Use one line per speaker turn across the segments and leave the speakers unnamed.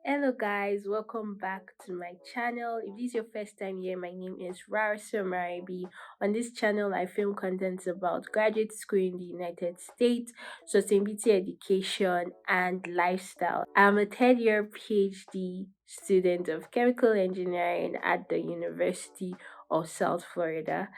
Hello guys, welcome back to my channel. If this is your first time here, my name is Rarsa Maribi. On this channel, I film contents about graduate school in the United States, sustainability education, and lifestyle. I'm a third year PhD student of chemical engineering at the University of South Florida.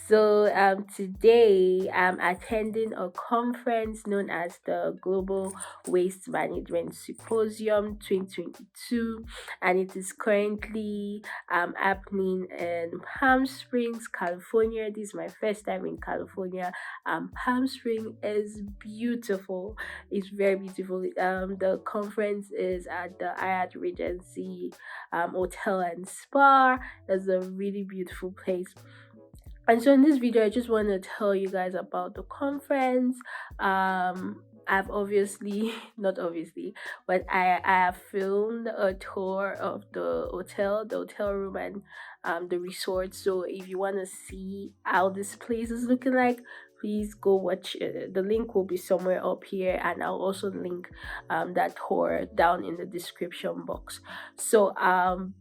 Today I'm attending a conference known as the Global Waste Management Symposium 2022, and it is currently happening in Palm Springs, California. This is my first time in California. Palm Springs is beautiful. It's very beautiful. The conference is at the Hyatt Regency Hotel and Spa. It's a really beautiful place. And so in this video, I just want to tell you guys about the conference. I've obviously, not obviously, but I have filmed a tour of the hotel room, and the resort. So if you want to see how this place is looking like, please go watch it. The link will be somewhere up here, and I'll also link that tour down in the description box.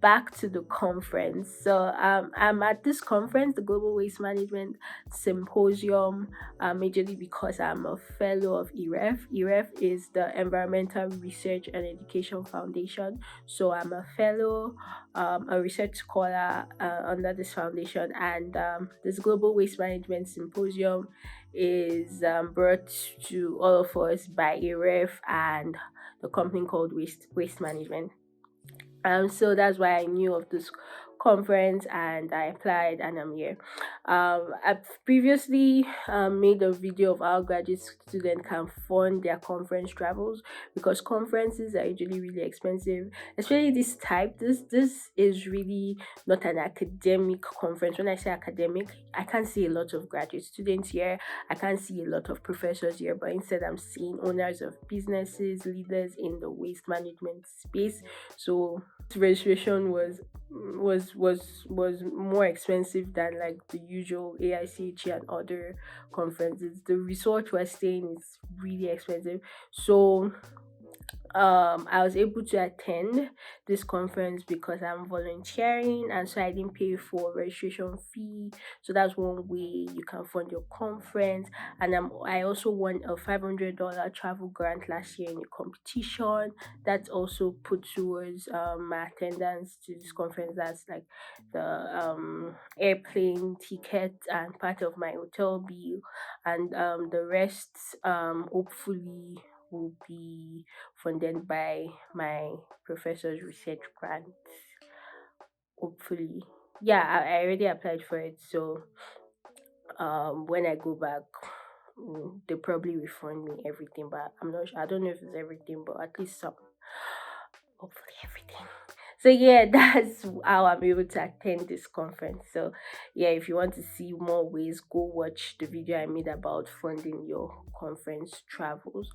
Back to the conference. I'm at this conference, the Global Waste Management Symposium, majorly because I'm a fellow of EREF. EREF is the Environmental Research and Education Foundation. So I'm a fellow, a research scholar under this foundation, and this Global Waste Management Symposium is brought to all of us by EREF and the company called Waste Management. So that's why I knew of this conference and I applied and I'm here. I've previously made a video of how graduate students can fund their conference travels, because conferences are usually really expensive, especially this type. This is really not an academic conference. When I say academic, I can't see a lot of graduate students here. I can't see a lot of professors here, but instead I'm seeing owners of businesses, leaders in the waste management space. So registration was more expensive than like the usual AICHE and other conferences. The resort we're staying is really expensive. I was able to attend this conference because I'm volunteering, and so I didn't pay for registration fee. So that's one way you can fund your conference. And I also won a $500 travel grant last year in a competition. That's also put towards my attendance to this conference. That's like the airplane ticket and part of my hotel bill, and the rest hopefully will be funded by my professor's research grant. Hopefully, yeah, I already applied for it. So when I go back, they probably refund me everything, but I'm not sure. I don't know if it's everything, but at least some. Hopefully, everything. So yeah, that's how I'm able to attend this conference. So yeah, if you want to see more ways, go watch the video I made about funding your conference travels.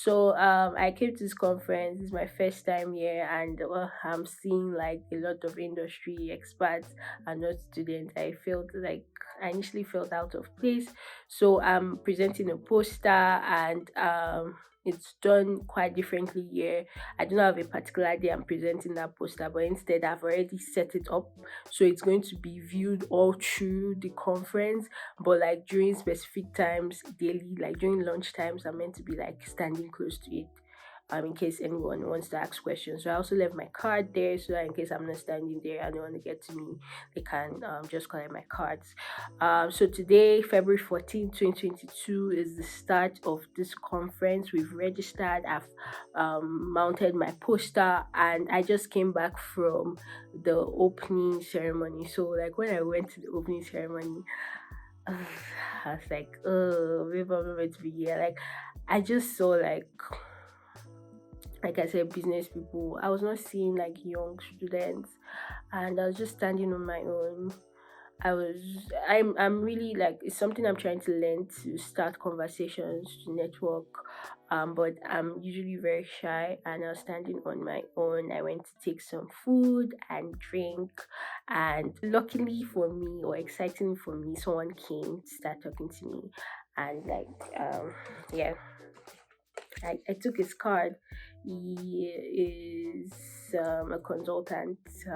I came to this conference. This is my first time here, and I'm seeing like a lot of industry experts and not students. I initially felt out of place. So I'm presenting a poster, and it's done quite differently here. I don't have a particular day I'm presenting that poster, but instead I've already set it up. So it's going to be viewed all through the conference, but like during specific times, daily, like during lunch times, I'm meant to be like standing close to it. In case anyone wants to ask questions. So I also left my card there so that in case I'm not standing there and they want to get to me, they can just collect my cards. So today, February 14th, 2022, is the start of this conference. We've registered, I've mounted my poster, and I just came back from the opening ceremony. So, like, when I went to the opening ceremony, I was like, oh, maybe I'm meant to be here. Like, I just saw, like I said, business people. I was not seeing like young students, and I was just standing on my own. I'm really like, it's something I'm trying to learn, to start conversations, to network. But I'm usually very shy, and I was standing on my own. I went to take some food and drink, and luckily for me, or excitingly for me, someone came to start talking to me, and yeah, I took his card. He is a consultant. He's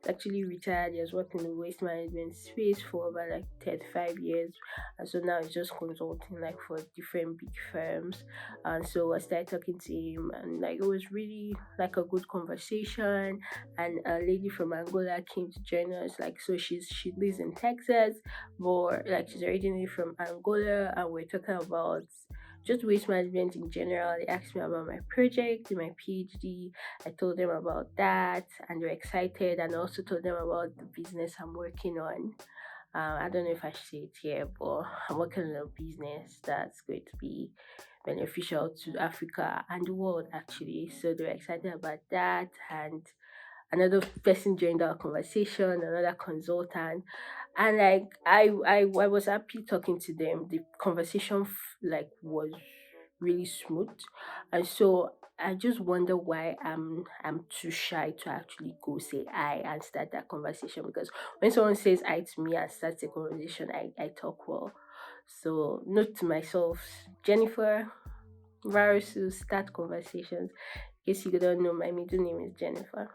actually retired. He has worked in the waste management space for over like 35 years. And so now he's just consulting like for different big firms. And so I started talking to him, and like it was really like a good conversation. And a lady from Angola came to join us. Like, so she lives in Texas, but like she's originally from Angola, and we're talking about just waste management in general. They asked me about my project, my PhD. I told them about that, and they were excited. And I also told them about the business I'm working on. I don't know if I should say it here, but I'm working on a business that's going to be beneficial to Africa and the world, actually. So they were excited about that. And another person joined our conversation, another consultant, and like I was happy talking to them. The conversation like was really smooth, and so I just wonder why I'm too shy to actually go say I and start that conversation, because when someone says I to me and starts a conversation, I talk well. So note to myself, Jennifer Varus, to start conversations. In case you don't know, my middle name is Jennifer.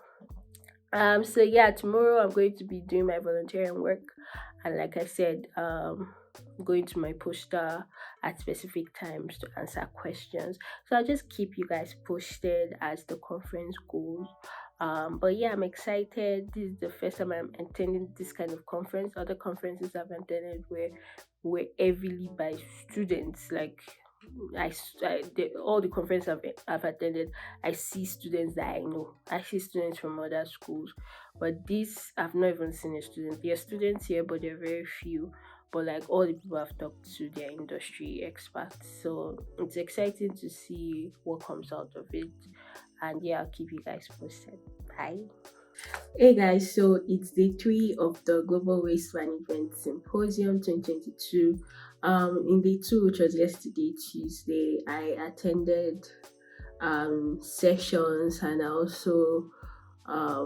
So yeah, tomorrow I'm going to be doing my volunteering work, and like I said, going to my poster at specific times to answer questions. So I'll just keep you guys posted as the conference goes. But yeah, I'm excited. This is the first time I'm attending this kind of conference. Other conferences I've attended were heavily by students. Like all the conferences I've attended, I see students that I know. I see students from other schools, but this I've not even seen a student. There are students here, but they're very few. But like all the people I've talked to, they're industry experts. So it's exciting to see what comes out of it. And yeah, I'll keep you guys posted. Bye. Hey guys, so it's day three of the Global Waste Management Symposium 2022. In day two, which was yesterday, Tuesday, I attended sessions, and I also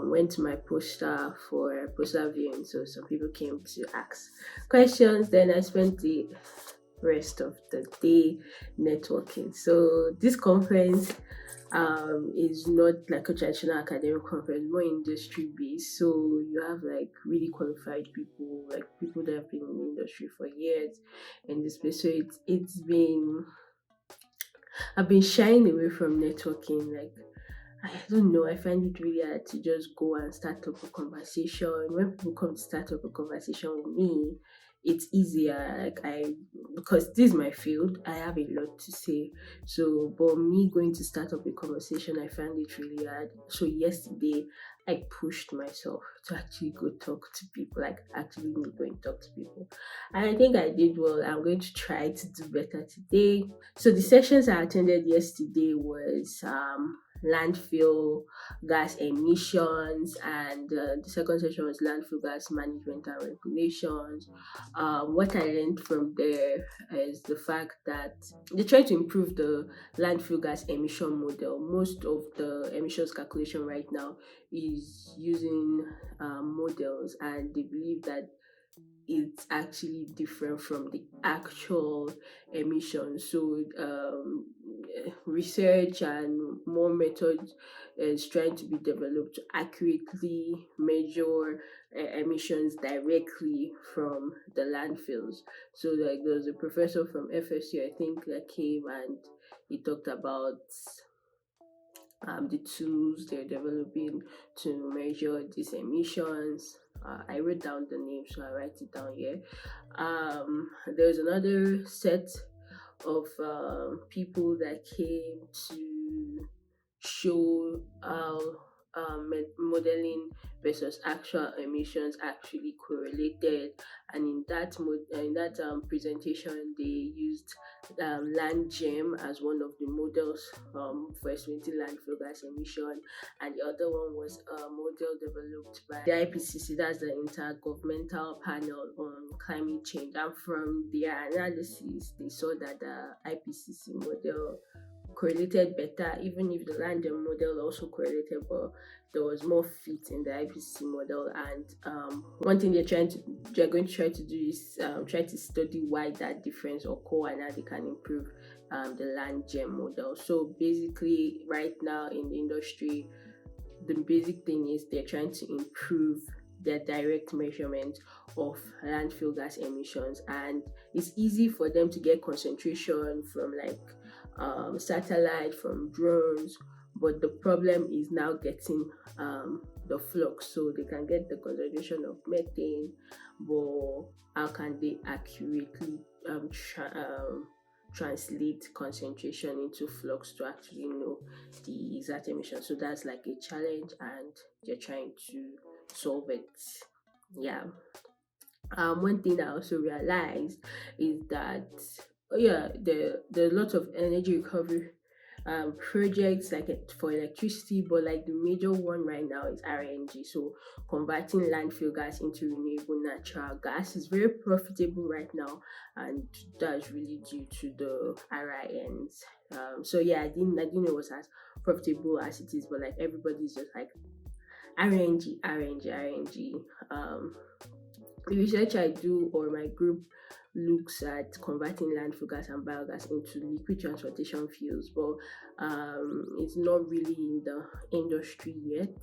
went to my poster for poster viewing. So some people came to ask questions. Then I spent the rest of the day networking. So this conference is not like a traditional academic conference, more industry based. So you have like really qualified people, like people that have been in the industry for years in this space. So I've been shying away from networking. Like, I don't know, I find it really hard to just go and start up a conversation. When people come to start up a conversation with me, it's easier. Because this is my field, I have a lot to say. So, but me going to start up a conversation, I find it really hard. So, yesterday, I pushed myself to actually go talk to people, like actually me go and talk to people. And I think I did well. I'm going to try to do better today. So the sessions I attended yesterday was landfill gas emissions, and the second session was landfill gas management and regulations. What I learned from there is the fact that they try to improve the landfill gas emission model. Most of the emissions calculation right now is using models, and they believe that it's actually different from the actual emissions. So research and more methods is trying to be developed to accurately measure emissions directly from the landfills. So like there was a professor from FSU, I think, that came and he talked about the tools they're developing to measure these emissions. I wrote down the name, so I write it down here. There's another set of people that came to show how modeling versus actual emissions actually correlated, and in that presentation they used land gem as one of the models for estimating landfill gas emission, and the other one was a model developed by the IPCC, that's the Intergovernmental Panel on Climate Change, and from their analysis they saw that the IPCC model correlated better, even if the random model also correlated, but there was more fit in the IPCC model. And one thing they're going to try to do is try to study why that difference occur and how they can improve the land gem model. So basically, right now in the industry, the basic thing is they're trying to improve their direct measurement of landfill gas emissions, and it's easy for them to get concentration from like satellite, from drones, but the problem is now getting the flux. So they can get the concentration of methane, but how can they accurately translate concentration into flux to actually know the exact emission? So that's like a challenge, and they're trying to solve it. Yeah. One thing I also realized is that, yeah, there are lots of energy recovery projects like for electricity, but like the major one right now is RNG. So converting landfill gas into renewable natural gas is very profitable right now, and that's really due to the RINs. So yeah, I didn't know it was as profitable as it is, but like everybody's just like RNG, RNG, RNG. Um, the research I do, or my group looks at converting landfill gas and biogas into liquid transportation fuels, but it's not really in the industry yet.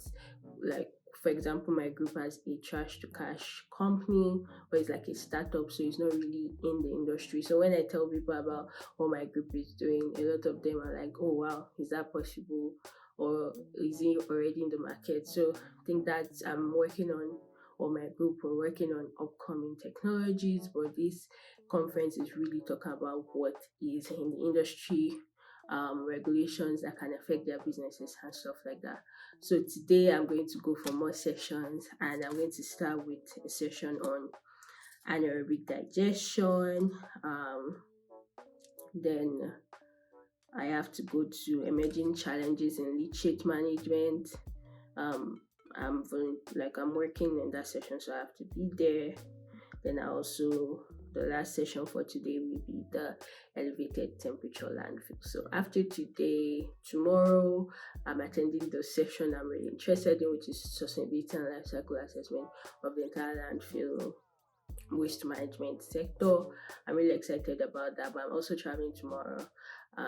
Like, for example, my group has a trash to cash company, but it's like a startup, so it's not really in the industry. So when I tell people about what my group is doing, a lot of them are like, "Oh wow, is that possible?" Or is it already in the market? So I think that I'm working on, or my group were working on upcoming technologies, but this conference is really talking about what is in the industry, regulations that can affect their businesses and stuff like that. So today I'm going to go for more sessions, and I'm going to start with a session on anaerobic digestion. Then I have to go to emerging challenges in leachate management. Um, I'm working in that session, so I have to be there. Then I also, the last session for today will be the elevated temperature landfill. So after today, tomorrow, I'm attending the session I'm really interested in, which is sustainability and life cycle assessment of the entire landfill waste management sector. I'm really excited about that, but I'm also traveling tomorrow.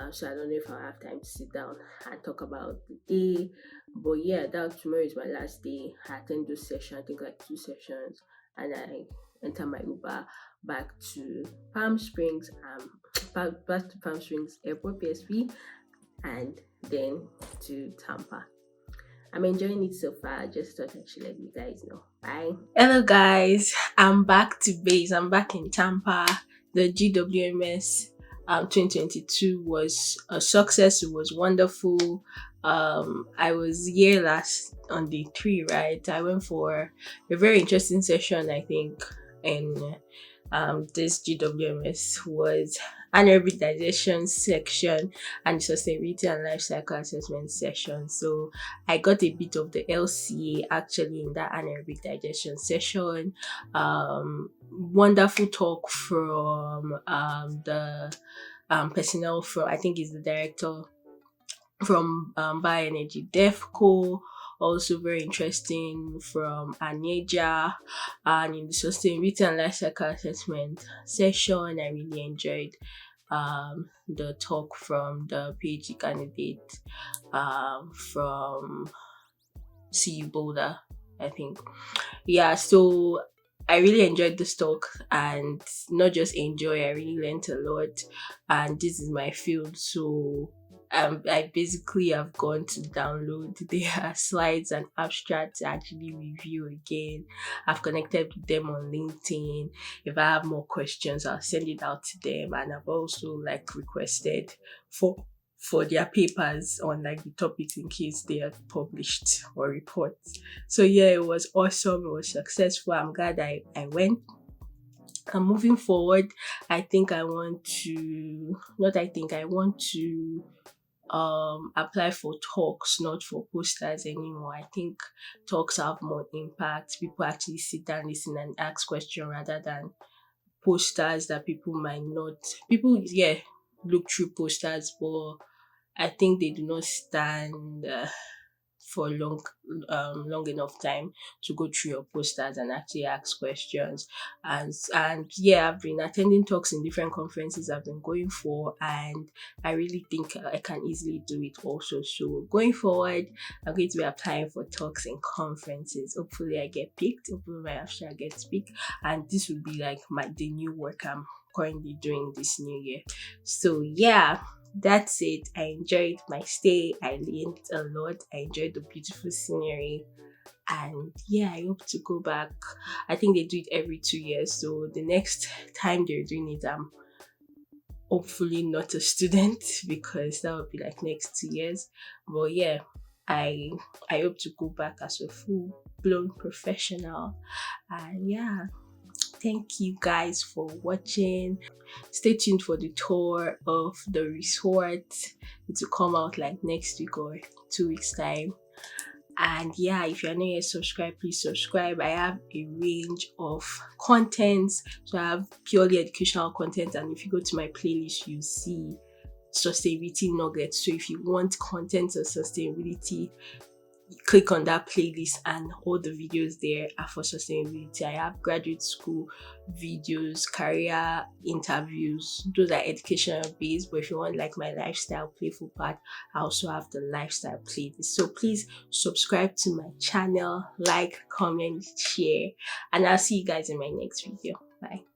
So I don't know if I'll have time to sit down and talk about the day. But yeah, that tomorrow is my last day. I attend those sessions, I think like two sessions, and I enter my Uber back to Palm Springs, back to Palm Springs Airport PSP, and then to Tampa. I'm enjoying it so far. I just thought I should let you guys know. Bye. Hello, guys. I'm back to base. I'm back in Tampa. The GWMS 2022 was a success. It was wonderful. I was here last on day 3, right? I went for a very interesting session, I think, and this GWMS was anaerobic digestion section and sustainability and life cycle assessment session. So I got a bit of the LCA actually in that anaerobic digestion session. Wonderful talk from the personnel from, I think is the director from Bioenergy Defco. Also very interesting from Aneja. And in the sustainability and life cycle assessment session, I really enjoyed the talk from the PhD candidate from CU Boulder, I think. Yeah, so I really enjoyed this talk, and not just enjoy, I really learned a lot. And this is my field, so I basically have gone to download their slides and abstracts to actually review again. I've connected with them on LinkedIn. If I have more questions, I'll send it out to them, and I've also like requested for their papers on like the topics in case they have published or reports. So yeah, it was awesome. It was successful. I'm glad I went. And moving forward, I want to apply for talks, not for posters anymore. I think talks have more impact. People actually sit down, listen, and ask questions rather than posters that people might not. People, yeah, look through posters, but I think they do not stand for long enough time to go through your posters and actually ask questions. And yeah, I've been attending talks in different conferences I've been going for, and I really think I can easily do it also. So going forward, I'm going to be applying for talks and conferences. Hopefully I get picked. Hopefully my abstract gets picked, and this will be like the new work I'm currently doing this new year. So yeah, that's it. I enjoyed my stay. I learned a lot. I enjoyed the beautiful scenery. And yeah, I hope to go back. I think they do it every 2 years. So the next time they're doing it, I'm hopefully not a student because that would be like next 2 years. But yeah, I I hope to go back as a full blown professional. And yeah, thank you guys for watching. Stay tuned for the tour of the resort. It will come out like next week or 2 weeks time. And yeah, if you're not yet subscribed, please subscribe. I have a range of contents. So I have purely educational content, and if you go to my playlist, you see sustainability nuggets. So if you want content on sustainability, click on that playlist, and all the videos there are for sustainability. I have graduate school videos, career interviews. Those are educational based, but if you want like my lifestyle playful part, I also have the lifestyle playlist. So please subscribe to my channel, like, comment, share, and I'll see you guys in my next video. Bye.